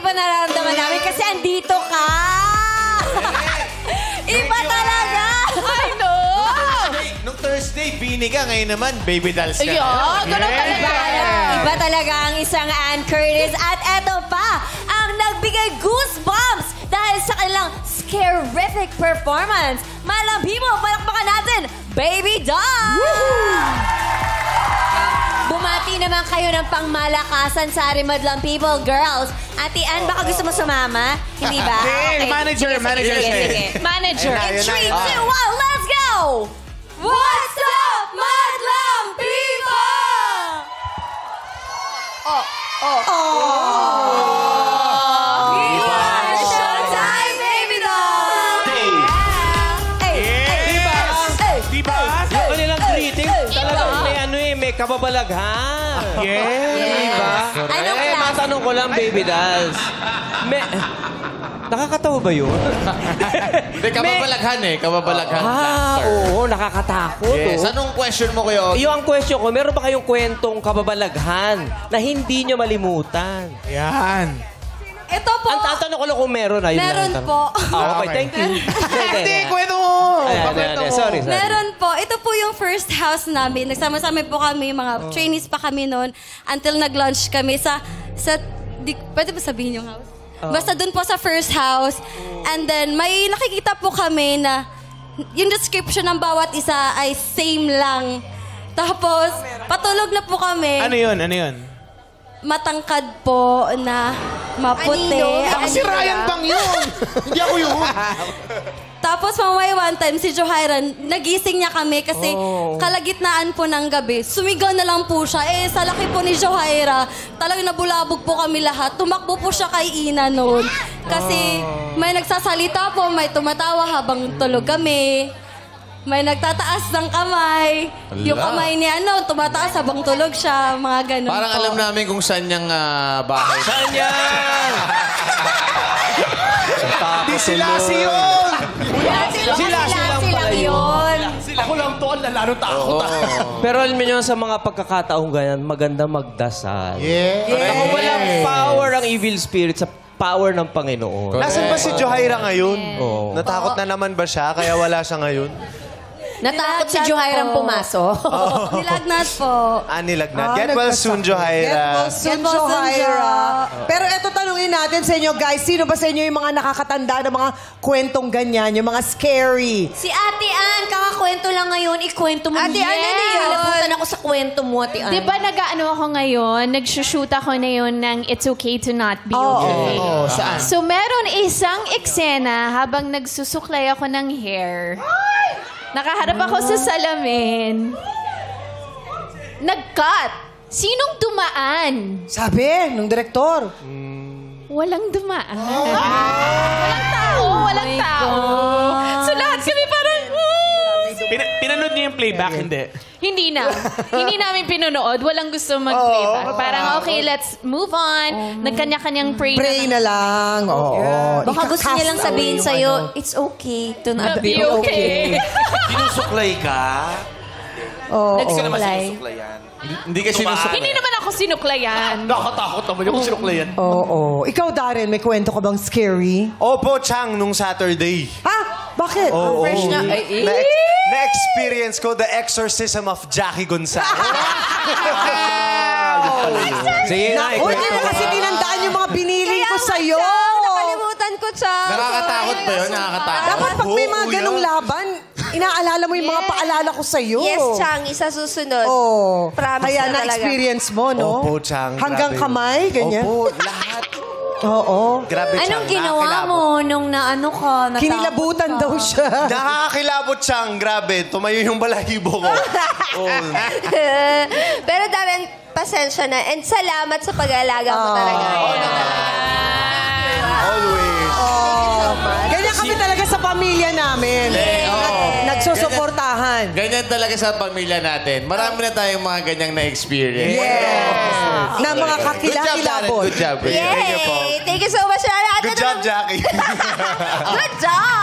ba nararamdaman namin? Kasi andito ka! Iba talaga! I know! Nung Thursday, Bini ka. Ngayon naman, baby dolls ka. Ganun talaga. Iba talaga ang isang Ann Curtis. At eto pa, ang nagbigay goosebumps dahil sa kanilang scarific performance. Malambimo, palakpakan natin, Baby Doll! Bumati naman kayo ng pangmalakasan sa Arimadlang People, girls. Ate Ann, baka gusto mo sumama? Hindi ba? Okay. Manager. Manager. In 3, 2, 1, let's go! What's up, Madlang People? Showtime, Baby Doll! Di ba? Yung kanilang greeting, talagang may kababalaghan. Diba? Anong klase? Matanong ko lang, baby dolls. Nakakatawa ba yun? Hindi, kababalaghan eh. Kababalaghan. Oo, nakakatakot. Yes. Anong question mo kayo? Yung ang question ko, meron ba kayong kwentong kababalaghan na hindi nyo malimutan? Yan. Ito po. Ang tatanong ko lang kung meron. Ayun Meron lang. po. Okay, thank you. Hindi, kwento mo. Sorry. Meron po. Ito po yung first house namin. Nagsama-sama po kami, mga trainees pa kami noon, until nag-launch kami pwede ba sabihin yung house? Basta dun po sa first house. And then, may nakikita po kami na yung description ng bawat isa ay same lang. Tapos, patulog na po kami. Ano yun? Matangkad po na maputi. Si Ryan Bang yun. Hindi ako yun. Tapos mamaya one time, si Johaira, nagising niya kami kasi kalagitnaan po ng gabi. Sumigaw na lang po siya. Sa laki po ni Johaira, talagang nabulabog po kami lahat. Tumakbo po siya kay Ina noon. Kasi may nagsasalita po, may tumatawa habang tulog kami. May nagtataas ng kamay. Yung kamay ni tumataas habang tulog siya. Mga ganun Parang po. alam namin kung saan niyang bahay. Saan yan? Di sila yun! Sila pala yun. Ako lang to, ang lalaro takot. Pero alam niyo sa mga pagkakataong ganyan, maganda magdasal. Yeah. Walang power ang evil spirit sa power ng Panginoon. Nasaan ba si Johaira ngayon? Oo. Natakot na naman ba siya kaya wala siya ngayon? Natakot si Johairang pumasok. Nilagnat po. Nilagnat. Get well soon, Johaira. Get well soon, Johaira. Pero eto tanungin natin sa inyo, guys. Sino ba sa inyo yung mga nakakatanda ng mga kwentong ganyan? Yung mga scary? Si Ate Ann, kakakwento lang ngayon. Ikwento mo. Ate Ann, ano yun? Nalabutan ako sa kwento mo, Ate Ann. Di ba nag-ano ako ngayon? Nag-shoot ako na yun ng It's Okay to Not Be Okay. Saan? So, meron isang eksena habang nagsusuklay ako ng hair. Nakaharap ako sa salamin. Nag-cut. Sinong dumaan? Sabi, nung direktor. Walang dumaan. Walang tao. So lahat kami parang... Pinanood niyo yung playback, hindi? Hindi na. Hindi namin pinanood. Walang gusto mag-playback. Parang, okay, let's move on. Nagkanya-kanyang pray Pray na lang. Oo. Baka gusto niya lang sabihin sa'yo, it's okay to not be okay. Sinusuklay ka? Nagsuklay. Hindi ka sinusuklay. Hindi naman ako sinuklayan. Nakatakot naman yung sinuklayan. Oo. Ikaw, Darren, may kwento ka bang scary? Opo, Chang, nung Saturday. Ha? Bakit? Fresh na. Na-experience ko the exorcism of Jackie Gonzalez. Sige na, Naku, hindi mo kasi tinandaan yung mga binili ko sa'yo. Nakalimutan ko, Chang. Nakakatakot ba yun? Nakakatakot. Dapat pag may mga ganong laban, inaalala mo yung mga paalala ko sa'yo. Yes, Chang. Isa susunod. Oo. Promise Kaya na talaga. na-experience mo, no? Opo, Chang. Hanggang grabe. kamay, ganyan? Opo, lahat. Oo. Grabe, Chang. Anong ginawa mo nung naano ka? natakot Kinilabutan ka? daw siya. Nakakakilabot, Chang. Grabe. Tumayo yung balahibo ko. Pero Darren, pasensya na. And salamat sa pag-aalaga mo talaga. Always. Ganyan kami talaga sa pamilya namin. Nagsusuportahan. Ganyan talaga sa pamilya natin. Marami na tayong mga ganyang na-experience. Yes. Na mga kakilakilabot. Good job, Darren. Good job. Yay! Thank you so much, Rara. Good job, Jackie. Good job!